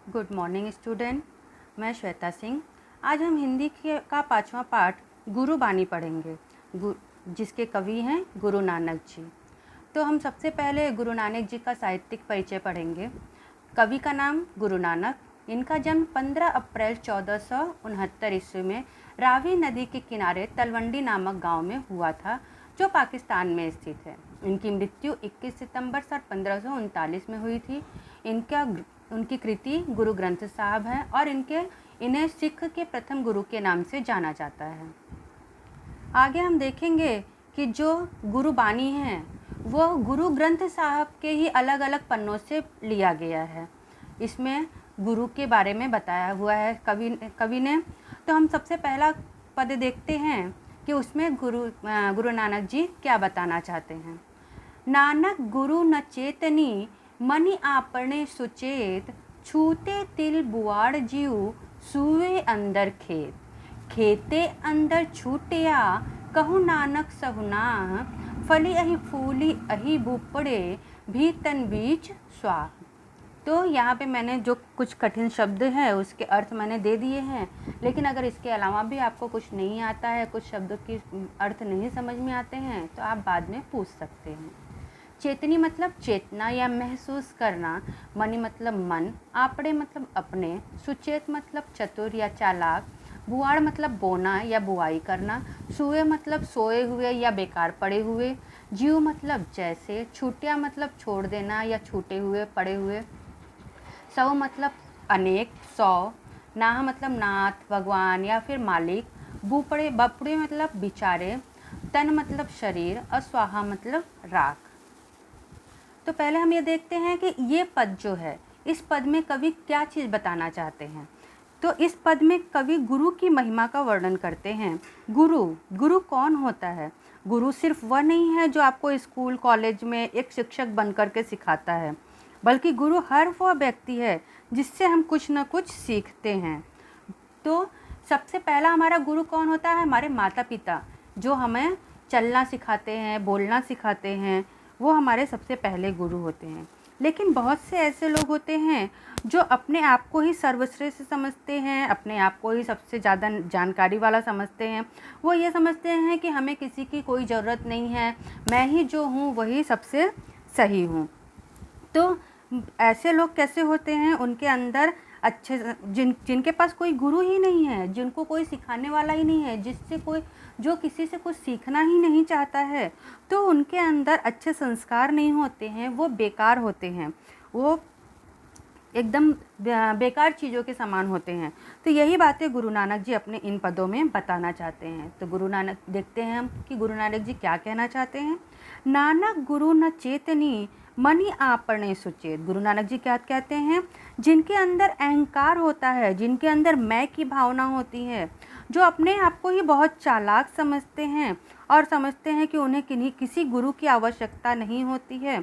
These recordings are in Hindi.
Good morning student. मैं श्वेता सिंह। आज हम हिंदी का 5वां पाठ गुरुबानी पढ़ेंगे, जिसके कवि हैं गुरु नानक जी। तो हम सबसे पहले गुरु नानक जी का साहित्यिक परिचय पढ़ेंगे। कवि का नाम गुरु नानक। इनका जन्म 15 अप्रैल 1469 ईस्वी में रावी नदी के किनारे तलवंडी नामक गांव में हुआ था, जो पाकिस्तान में स्थित है। इनकी मृत्यु 21 सितंबर सन 1539 में हुई थी। उनकी कृति गुरु ग्रंथ साहब है और इन्हें सिख के प्रथम गुरु के नाम से जाना जाता है। आगे हम देखेंगे कि जो गुरुबानी है वो गुरु ग्रंथ साहब के ही अलग अलग पन्नों से लिया गया है। इसमें गुरु के बारे में बताया हुआ है कवि ने। तो हम सबसे पहला पद देखते हैं कि उसमें गुरु नानक जी क्या बताना चाहते हैं। नानक गुरु न चेतनी मनि आपने सुचेत, छूते तिल बुआड़ जीव सुवे अंदर खेत, खेते अंदर छूटिया कहु नानक सहुनाह, फली अहि फूली अहि बुपड़े भी तन बीच स्वाह। तो यहाँ पे मैंने जो कुछ कठिन शब्द हैं उसके अर्थ मैंने दे दिए हैं, लेकिन अगर इसके अलावा भी आपको कुछ नहीं आता है, कुछ शब्दों की अर्थ नहीं समझ में आते हैं, तो आप बाद में पूछ सकते हैं। चेतनी मतलब चेतना या महसूस करना, मनि मतलब मन, आपड़े मतलब अपने, सुचेत मतलब चतुर या चालाक, बुआड़ मतलब बोना या बुआई करना, सुए मतलब सोए हुए या बेकार पड़े हुए, जीव मतलब जैसे, छूटिया मतलब छोड़ देना या छूटे हुए पड़े हुए, सौ मतलब अनेक, सौ, नाह मतलब नाथ भगवान या फिर मालिक, बपड़े मतलब बिचारे, तन मतलब शरीर और स्वाहा मतलब राख। तो पहले हम ये देखते हैं कि ये पद जो है, इस पद में कवि क्या चीज़ बताना चाहते हैं। तो इस पद में कवि गुरु की महिमा का वर्णन करते हैं। गुरु कौन होता है? गुरु सिर्फ वह नहीं है जो आपको स्कूल कॉलेज में एक शिक्षक बनकर के सिखाता है, बल्कि गुरु हर वह व्यक्ति है जिससे हम कुछ न कुछ सीखते हैं। तो सबसे पहला हमारा गुरु कौन होता है? हमारे माता पिता, जो हमें चलना सिखाते हैं, बोलना सिखाते हैं, वो हमारे सबसे पहले गुरु होते हैं। लेकिन बहुत से ऐसे लोग होते हैं जो अपने आप को ही सर्वश्रेष्ठ समझते हैं, अपने आप को ही सबसे ज़्यादा जानकारी वाला समझते हैं। वो ये समझते हैं कि हमें किसी की कोई ज़रूरत नहीं है, मैं ही जो हूँ वही सबसे सही हूँ। तो ऐसे लोग कैसे होते हैं? उनके अंदर जिनके पास कोई गुरु ही नहीं है, जिनको कोई सिखाने वाला ही नहीं है, जो किसी से कुछ सीखना ही नहीं चाहता है, तो उनके अंदर अच्छे संस्कार नहीं होते हैं, वो बेकार होते हैं, वो एकदम बेकार चीज़ों के समान होते हैं। तो यही बातें गुरु नानक जी अपने इन पदों में बताना चाहते हैं। तो गुरु नानक देखते हैं हम कि गुरु नानक जी क्या कहना चाहते हैं। नानक गुरु न चेतनी मनि आपने सुचेत। गुरु नानक जी क्या कहते हैं? जिनके अंदर अहंकार होता है, जिनके अंदर मैं की भावना होती है, जो अपने आप को ही बहुत चालाक समझते हैं और समझते हैं कि उन्हें किसी गुरु की आवश्यकता नहीं होती है,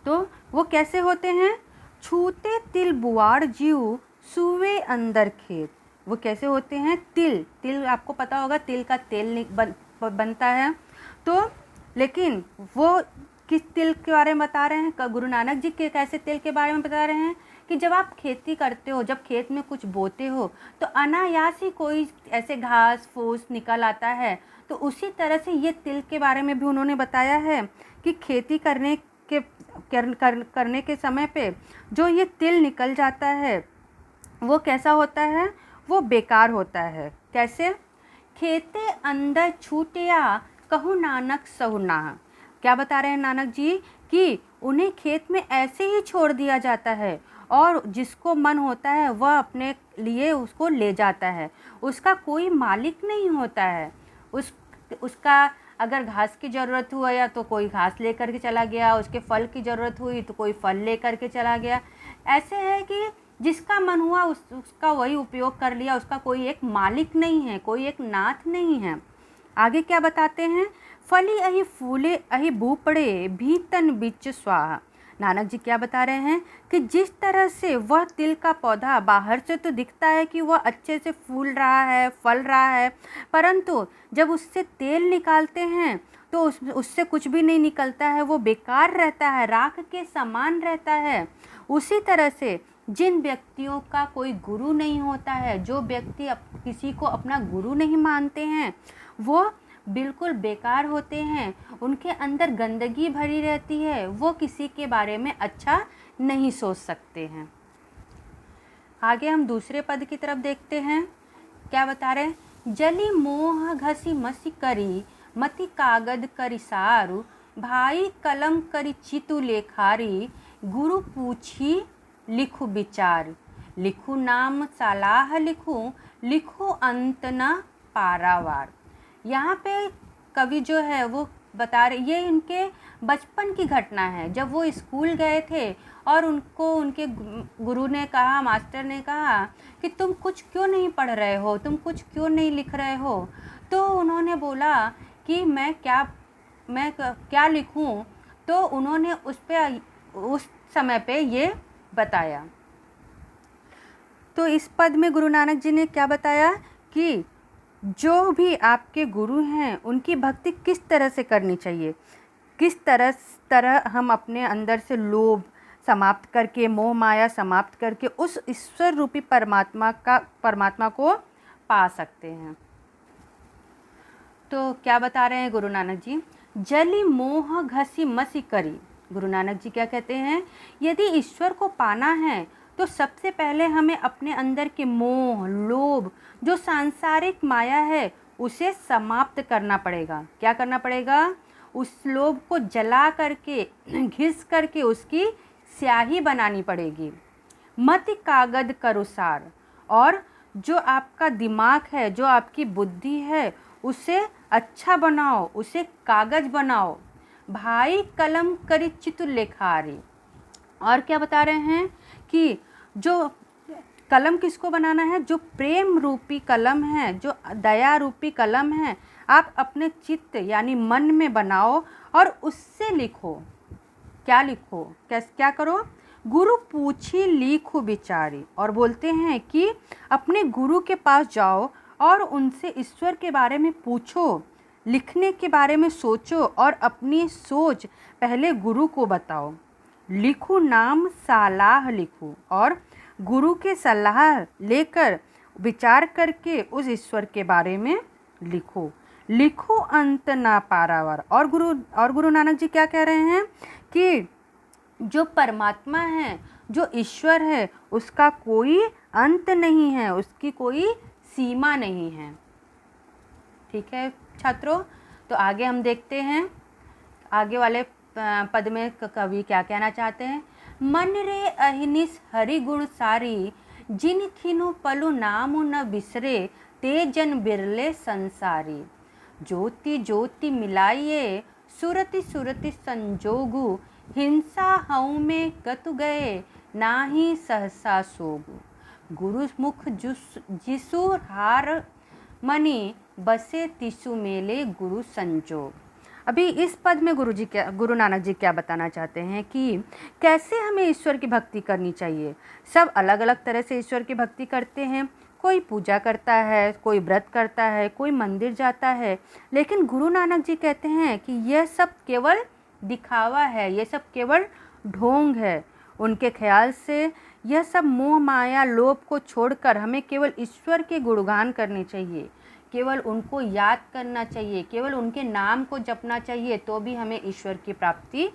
तो वो कैसे होते हैं? छूते तिल बुआड़ जीव सुवे अंदर खेत। वो कैसे होते हैं? तिल आपको पता होगा, तिल का तेल बनता है। तो लेकिन वो किस तिल के बारे में बता रहे हैं? गुरु नानक जी के कैसे तिल के बारे में बता रहे हैं कि जब आप खेती करते हो, जब खेत में कुछ बोते हो, तो अनायास ही कोई ऐसे घास फूस निकल आता है। तो उसी तरह से ये तिल के बारे में भी उन्होंने बताया है कि खेती करने के समय पे जो ये तिल निकल जाता है वो कैसा होता है? वो बेकार होता है। कैसे? खेते अंदर छूटिया कहु नानक सहुनाह। क्या बता रहे हैं नानक जी? कि उन्हें खेत में ऐसे ही छोड़ दिया जाता है और जिसको मन होता है वह अपने लिए उसको ले जाता है, उसका कोई मालिक नहीं होता है। उसका अगर घास की ज़रूरत हुआ या तो कोई घास लेकर के चला गया, उसके फल की ज़रूरत हुई तो कोई फल लेकर के चला गया। ऐसे है कि जिसका मन हुआ उसका वही उपयोग कर लिया, उसका कोई एक मालिक नहीं है, कोई एक नाथ नहीं है। आगे क्या बताते हैं? फली अहि फूले अहि बूपड़े भी तन बिच स्वाहा। नानक जी क्या बता रहे हैं कि जिस तरह से वह तिल का पौधा बाहर से तो दिखता है कि वह अच्छे से फूल रहा है, फल रहा है, परंतु जब उससे तेल निकालते हैं तो उससे कुछ भी नहीं निकलता है, वो बेकार रहता है, राख के समान रहता है। उसी तरह से जिन व्यक्तियों का कोई गुरु नहीं होता है, जो व्यक्ति किसी को अपना गुरु नहीं मानते हैं, वो बिल्कुल बेकार होते हैं, उनके अंदर गंदगी भरी रहती है, वो किसी के बारे में अच्छा नहीं सोच सकते हैं। आगे हम दूसरे पद की तरफ देखते हैं, क्या बता रहे हैं? जली मोह घसी मसी करी, मति कागद करी सारू, भाई कलम करी चितु लेखारी, गुरु पूछी लिखू विचार, लिखू नाम सलाह लिखूं, लिखू अंत न पारावार। यहाँ पे कवि जो है वो बता रहे, ये इनके बचपन की घटना है। जब वो स्कूल गए थे और उनको उनके गुरु ने कहा, मास्टर ने कहा कि तुम कुछ क्यों नहीं पढ़ रहे हो, तुम कुछ क्यों नहीं लिख रहे हो। तो उन्होंने बोला कि मैं क्या लिखूं। तो उन्होंने उस समय पे ये बताया। तो इस पद में गुरु नानक जी ने क्या बताया कि जो भी आपके गुरु हैं उनकी भक्ति किस तरह से करनी चाहिए, किस तरह हम अपने अंदर से लोभ समाप्त करके, मोह माया समाप्त करके उस ईश्वर रूपी परमात्मा को पा सकते हैं। तो क्या बता रहे हैं गुरु नानक जी? जली मोह घसी मसी करी। गुरु नानक जी क्या कहते हैं? यदि ईश्वर को पाना है तो सबसे पहले हमें अपने अंदर के मोह, लोभ, जो सांसारिक माया है उसे समाप्त करना पड़ेगा। क्या करना पड़ेगा? उस लोभ को जला करके, घिस करके उसकी स्याही बनानी पड़ेगी। मति कागद करुसार, और जो आपका दिमाग है, जो आपकी बुद्धि है, उसे अच्छा बनाओ, उसे कागज बनाओ। भाई कलम करी चितु लेखारी। और क्या बता रहे हैं कि जो कलम किसको बनाना है? जो प्रेम रूपी कलम है, जो दया रूपी कलम है, आप अपने चित्त यानी मन में बनाओ और उससे लिखो। क्या लिखो? क्या करो? गुरु पूछी लिखो विचारी। और बोलते हैं कि अपने गुरु के पास जाओ और उनसे ईश्वर के बारे में पूछो, लिखने के बारे में सोचो और अपनी सोच पहले गुरु को बताओ। लिखो नाम सलाह लिखो, और गुरु के सलाह लेकर विचार करके उस ईश्वर के बारे में लिखो। लिखो अंत ना पारावार। और गुरु नानक जी क्या कह रहे हैं कि जो परमात्मा है, जो ईश्वर है, उसका कोई अंत नहीं है, उसकी कोई सीमा नहीं है। ठीक है छात्रों, तो आगे हम देखते हैं आगे वाले पद में कवि क्या कहना चाहते हैं। मन रे अहिनिस हरि गुण सारी, जिन खिनु पलु नाम न बिसरे, ते जन बिरले संसारी। ज्योति ज्योति मिलाइए, सुरति सुरति संजोगु, हिंसा हऊ में गतु गए, नाही सहसा सोगु। गुरु मुख जिसु हार मनी, बसे तिसु मेले गुरु संजोग। अभी इस पद में गुरु नानक जी क्या बताना चाहते हैं कि कैसे हमें ईश्वर की भक्ति करनी चाहिए। सब अलग अलग तरह से ईश्वर की भक्ति करते हैं। कोई पूजा करता है, कोई व्रत करता है, कोई मंदिर जाता है, लेकिन गुरु नानक जी कहते हैं कि यह सब केवल दिखावा है, ये सब केवल ढोंग है। उनके ख्याल से यह सब मोह माया लोभ को छोड़कर हमें केवल ईश्वर के गुणगान करने चाहिए, केवल उनको याद करना चाहिए, केवल उनके नाम को जपना चाहिए, तो भी हमें ईश्वर की प्राप्ति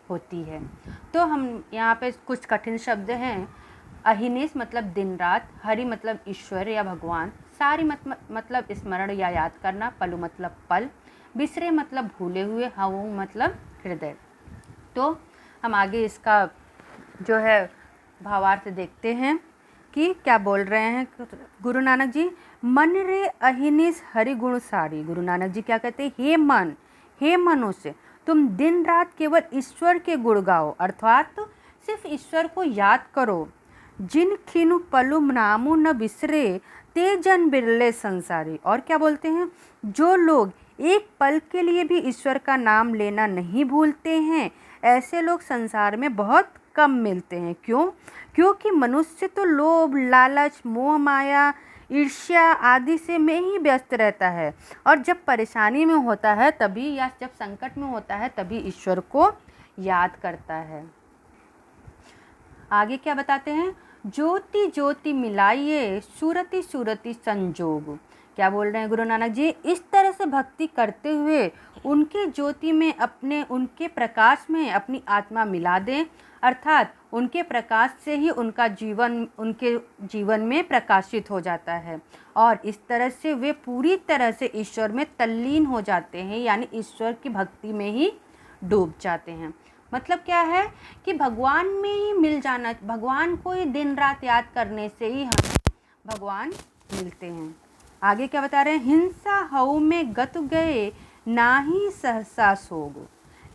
होती है। तो हम यहाँ पे कुछ कठिन शब्द हैं। अहिनिस मतलब दिन रात, हरि मतलब ईश्वर या भगवान, सारी मतलब स्मरण या याद करना, पलु मतलब पल, बिसरे मतलब भूले हुए, हवु मतलब हृदय। तो हम आगे इसका जो है भावार्थ देखते हैं कि क्या बोल रहे हैं गुरु नानक जी। मन रे अहिनिस हरि गुण सारी। गुरु नानक जी क्या कहते हैं? हे मन, हे मनुष्य, तुम दिन रात केवल ईश्वर के गुण गाओ, अर्थात तो सिर्फ ईश्वर को याद करो। जिन खिनु पलु नामु न बिसरे, ते जन बिरले संसारी। और क्या बोलते हैं? जो लोग एक पल के लिए भी ईश्वर का नाम लेना नहीं भूलते हैं, ऐसे लोग संसार में बहुत कम मिलते हैं। क्यों? क्योंकि मनुष्य तो लोभ, लालच, मोह माया, ईर्ष्या आदि से में ही व्यस्त रहता है, और जब परेशानी में होता है तभी, या जब संकट में होता है तभी ईश्वर को याद करता है। आगे क्या बताते हैं? ज्योति ज्योति मिलाइए सुरति सुरति संजोग। क्या बोल रहे हैं गुरु नानक जी? इस तरह से भक्ति करते हुए उनके ज्योति में उनके प्रकाश में अपनी आत्मा मिला दें, अर्थात उनके प्रकाश से ही उनके जीवन में प्रकाशित हो जाता है और इस तरह से वे पूरी तरह से ईश्वर में तल्लीन हो जाते हैं, यानी ईश्वर की भक्ति में ही डूब जाते हैं। मतलब क्या है कि भगवान में ही मिल जाना, भगवान को ही दिन रात याद करने से ही हमें भगवान मिलते हैं। आगे क्या बता रहे हैं? हिंसा हऊ में गत गए नाही सहसा सोग।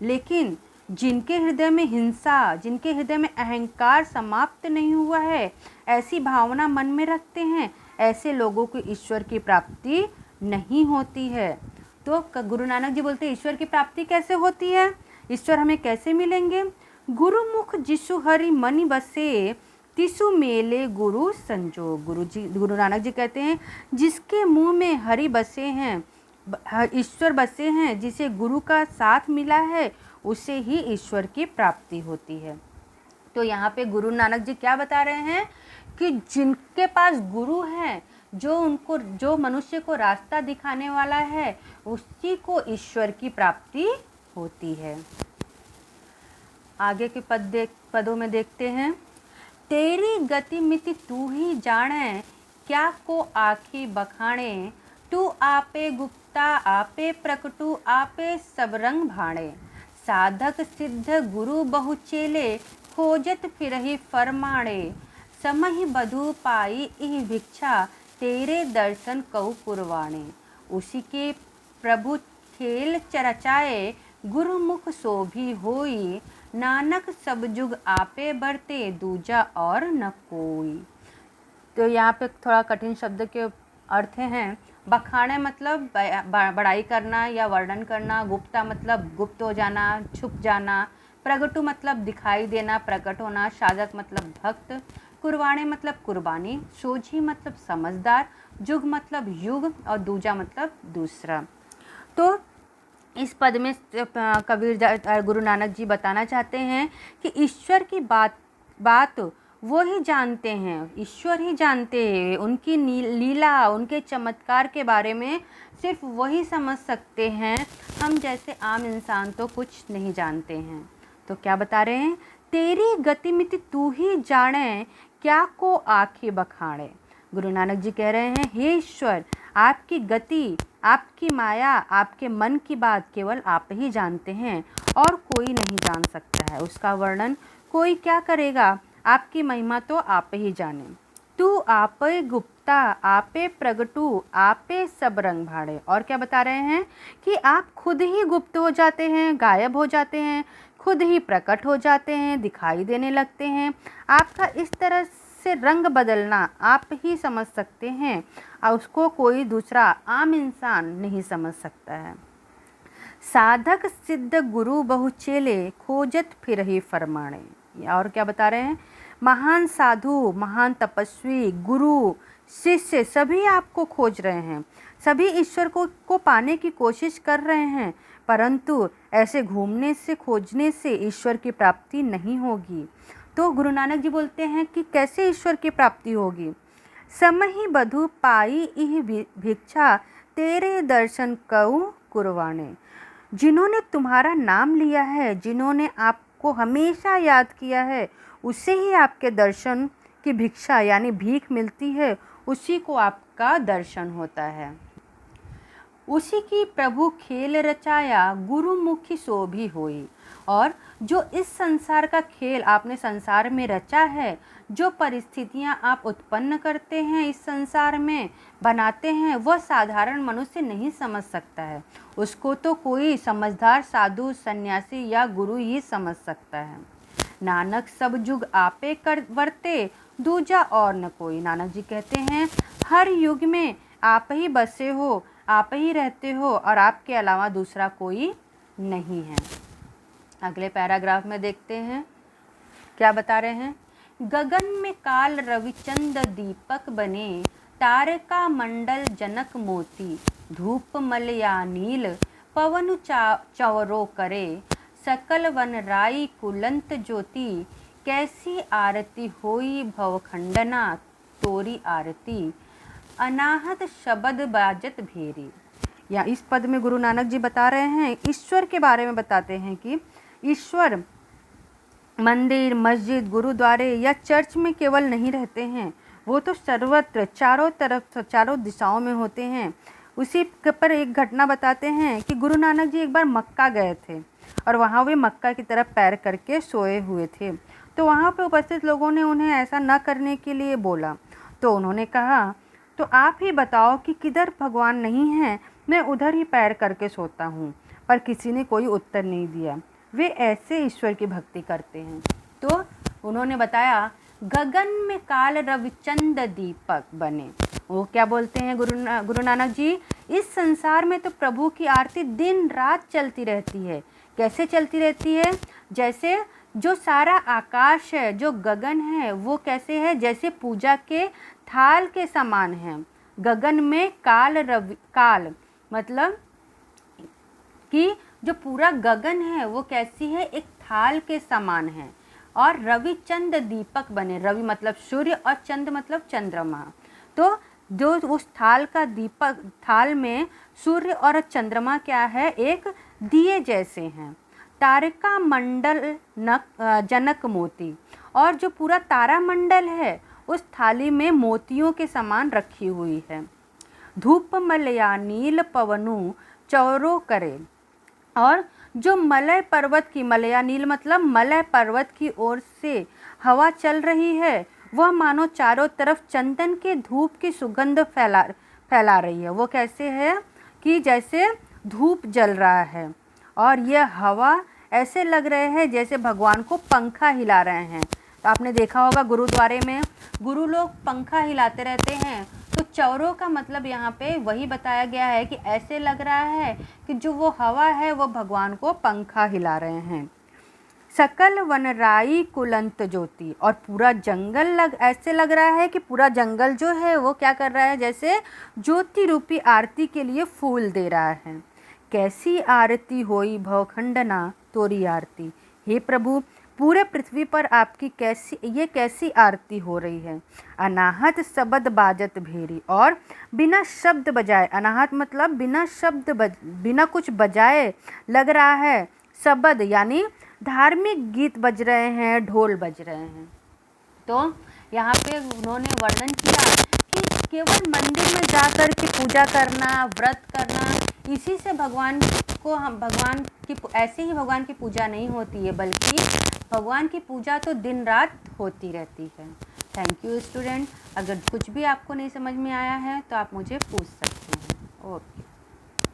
लेकिन जिनके हृदय में हिंसा, जिनके हृदय में अहंकार समाप्त नहीं हुआ है, ऐसी भावना मन में रखते हैं, ऐसे लोगों को ईश्वर की प्राप्ति नहीं होती है। तो गुरु नानक जी बोलते हैं ईश्वर की प्राप्ति कैसे होती है, ईश्वर हमें कैसे मिलेंगे? गुरुमुख जिसु हरि मनि बसे तिसु मेले गुरु संजोग। गुरु नानक जी कहते हैं जिसके मुंह में हरि बसे हैं, ईश्वर बसे हैं, जिसे गुरु का साथ मिला है, उसे ही ईश्वर की प्राप्ति होती है। तो यहाँ पे गुरु नानक जी क्या बता रहे हैं कि जिनके पास गुरु है, जो मनुष्य को रास्ता दिखाने वाला है, उसी को ईश्वर की प्राप्ति होती है। आगे के पदों में देखते हैं। तेरी गति मिति तू ही जाने, क्या को आखी बखाणे, तू आपे गुप्ता आपे प्रकटू आपे सब रंग भाणे। साधक सिद्ध गुरु बहु चेले, खोजत फिरहि फरमाणे। समहि बधु पाई इह भिक्षा, तेरे दर्शन कऊ पुरवाणे। उसी के प्रभु खेल चरचाए, गुरुमुख शोभी होई। नानक सब जुग आपे बरते, दूजा और न कोई। तो यहाँ पे थोड़ा कठिन शब्द के अर्थ हैं। बखाने मतलब बड़ाई करना या वर्णन करना, गुप्ता मतलब गुप्त हो जाना, छुप जाना, प्रगटु मतलब दिखाई देना, प्रकट होना, साधक मतलब भक्त, कुर्बाने मतलब कुर्बानी, सोझी मतलब समझदार, जुग मतलब युग और दूजा मतलब दूसरा। तो इस पद में गुरु नानक जी बताना चाहते हैं कि ईश्वर की बात वो ही जानते हैं, ईश्वर ही जानते हैं। उनकी लीला, उनके चमत्कार के बारे में सिर्फ वही समझ सकते हैं, हम जैसे आम इंसान तो कुछ नहीं जानते हैं। तो क्या बता रहे हैं? तेरी गतिमिति तू ही जाने, क्या को आँखें बखाड़े। गुरु नानक जी कह रहे हैं हे ईश्वर, आपकी गति, आपकी माया, आपके मन की बात केवल आप ही जानते हैं और कोई नहीं जान सकता है। उसका वर्णन कोई क्या करेगा? आपकी महिमा तो आप ही जाने। तू आपे गुप्ता आपे प्रगटू आपे सब रंग भाड़े। और क्या बता रहे हैं कि आप खुद ही गुप्त हो जाते हैं, गायब हो जाते हैं, खुद ही प्रकट हो जाते हैं, दिखाई देने लगते हैं। आपका इस तरह से रंग बदलना आप ही समझ सकते हैं और उसको कोई दूसरा आम इंसान नहीं समझ सकता है। साधक सिद्ध गुरु बहु चेले, खोजत फिरहि फरमाणे। और क्या बता रहे हैं? महान साधु, महान तपस्वी, गुरु, शिष्य सभी आपको खोज रहे हैं, सभी ईश्वर को पाने की कोशिश कर रहे हैं, परंतु ऐसे घूमने से, खोजने से ईश्वर की प्राप्ति नहीं होगी। तो गुरु नानक जी बोलते हैं कि कैसे ईश्वर की प्राप्ति होगी? समहि बधु पाई इह भिक्षा, तेरे दर्शन कऊ कुरवाणे। जिन्होंने तुम्हारा नाम लिया है, जिन्होंने आपको हमेशा याद किया है, उसे ही आपके दर्शन की भिक्षा यानी भीख मिलती है, उसी को आपका दर्शन होता है। उसी की प्रभु खेल रचाया, गुरुमुखी शोभी होई। और जो इस संसार का खेल आपने संसार में रचा है, जो परिस्थितियां आप उत्पन्न करते हैं, इस संसार में बनाते हैं, वह साधारण मनुष्य नहीं समझ सकता है। उसको तो कोई समझदार साधु, सन्यासी या गुरु ही समझ सकता है। नानक सब जुग आपे कर वर्ते, दूजा और न कोई। नानक जी कहते हैं हर युग में आप ही बसे हो, आप ही रहते हो और आपके अलावा दूसरा कोई नहीं है। अगले पैराग्राफ में देखते हैं क्या बता रहे हैं। गगन में काल रविचंद दीपक बने, तारका मंडल जनक मोती, धूप मल या नील पवन चवरो करे, सकल वन राई कुलंत ज्योति, कैसी आरती होई भवखंडना तोरी आरती, अनाहत शब्द बाजत भेरी। या इस पद में गुरु नानक जी बता रहे हैं, ईश्वर के बारे में बताते हैं कि ईश्वर मंदिर, मस्जिद, गुरुद्वारे या चर्च में केवल नहीं रहते हैं, वो तो सर्वत्र चारों तरफ चारों दिशाओं में होते हैं। उसी पर एक घटना बताते हैं कि गुरु नानक जी एक बार मक्का गए थे और वहाँ वे मक्का की तरफ पैर करके सोए हुए थे। तो वहाँ पे उपस्थित लोगों ने उन्हें ऐसा न करने के लिए बोला। तो उन्होंने कहा, तो आप ही बताओ कि किधर भगवान नहीं है, मैं उधर ही पैर करके सोता हूँ। पर किसी ने कोई उत्तर नहीं दिया। वे ऐसे ईश्वर की भक्ति करते हैं। तो उन्होंने बताया, गगन में काल रविचंद दीपक बने। वो क्या बोलते हैं गुरु नानक जी, इस संसार में तो प्रभु की आरती दिन रात चलती रहती है। कैसे चलती रहती है? जैसे जो सारा आकाश है, जो गगन है, वो कैसे है? जैसे पूजा के थाल के समान है। गगन में काल मतलब कि जो पूरा गगन है वो कैसी है? एक थाल के समान है। और रविचंद दीपक बने। रवि मतलब सूर्य और चंद मतलब चंद्रमा। तो जो उस थाल में सूर्य और चंद्रमा क्या है? एक दिए जैसे हैं। तारका मंडल जनक मोती, और जो पूरा तारा मंडल है उस थाली में मोतियों के समान रखी हुई है। धूप मलया नील पवनु चौरो करे, और जो मलय पर्वत की, मलया नील मतलब मलय पर्वत की ओर से हवा चल रही है, वह मानो चारों तरफ चंदन के धूप की सुगंध फैला रही है। वो कैसे है कि जैसे धूप जल रहा है और यह हवा ऐसे लग रहे हैं जैसे भगवान को पंखा हिला रहे हैं। तो आपने देखा होगा गुरुद्वारे में गुरु लोग पंखा हिलाते रहते हैं। तो चौरों का मतलब यहाँ पे वही बताया गया है कि ऐसे लग रहा है कि जो वो हवा है वो भगवान को पंखा हिला रहे हैं। सकल वनराई कुलंत ज्योति, और पूरा जंगल ऐसे लग रहा है कि पूरा जंगल जो है वो क्या कर रहा है? जैसे ज्योति रूपी आरती के लिए फूल दे रहा है। कैसी आरती होई भवखंडना तोरी आरती। हे प्रभु, पूरे पृथ्वी पर आपकी कैसी आरती हो रही है। अनाहत शब्द बाजत भेरी, और बिना शब्द बजाए, अनाहत मतलब बिना कुछ बजाए लग रहा है। शब्द यानी धार्मिक गीत बज रहे हैं, ढोल बज रहे हैं। तो यहाँ पे उन्होंने वर्णन किया कि केवल मंदिर में जाकर के पूजा करना, व्रत करना, इसी से भगवान की पूजा नहीं होती है, बल्कि भगवान की पूजा तो दिन रात होती रहती है। Thank you student. अगर कुछ भी आपको नहीं समझ में आया है तो आप मुझे पूछ सकते हैं। ओके।